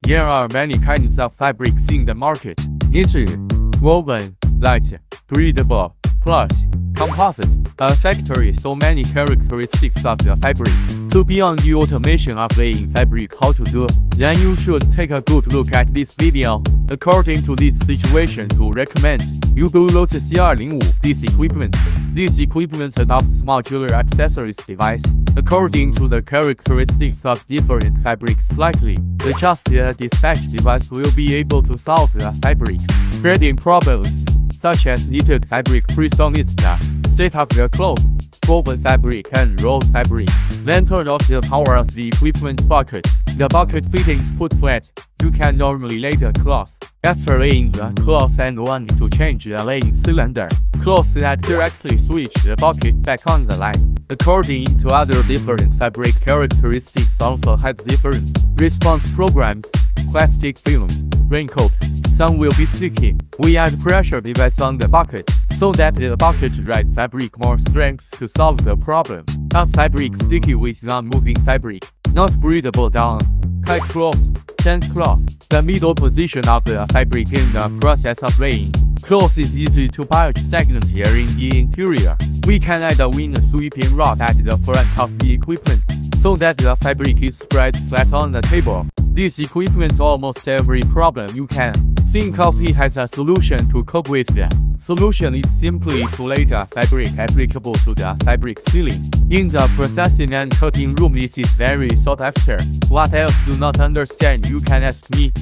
There are many kinds of fabrics in the market: knitted, woven, light, breathable, plush, composite. A factory so many characteristics of the fabric. To beyond the automation of laying fabric how to do, then you should take a good look at this video. According to this situation to recommend, you do Lotus C205 this equipment. This equipment adopts modular accessories device. According to the characteristics of different fabrics slightly, the dispatch device will be able to solve the fabric spreading problems, such as knitted fabric pre-sonista, state of the cloth, woven fabric and rolled fabric. Then turn off the power of the equipment bucket. The bucket fittings put flat. You can normally lay the cloth. After laying the cloth and want to change the laying cylinder, cloth that directly switch the bucket back on the line. According to other different fabric characteristics also have different response programs. Plastic film, raincoat. Some will be sticky. We add pressure device on the bucket, so that the bucket right fabric more strength to solve the problem. Top fabric sticky with non-moving fabric, not breathable down. Tight cloth, tent cloth. The middle position of the fabric in the process of laying. Cloth is easy to purge stagnant air in the interior. We can add a wind sweeping rod at the front of the equipment, so that the fabric is spread flat on the table. This equipment almost every problem you can think of it has a solution to cope with. The solution is simply to lay the fabric applicable to the fabric ceiling. In the processing and cutting room this is very sought after. What else do not understand you can ask me.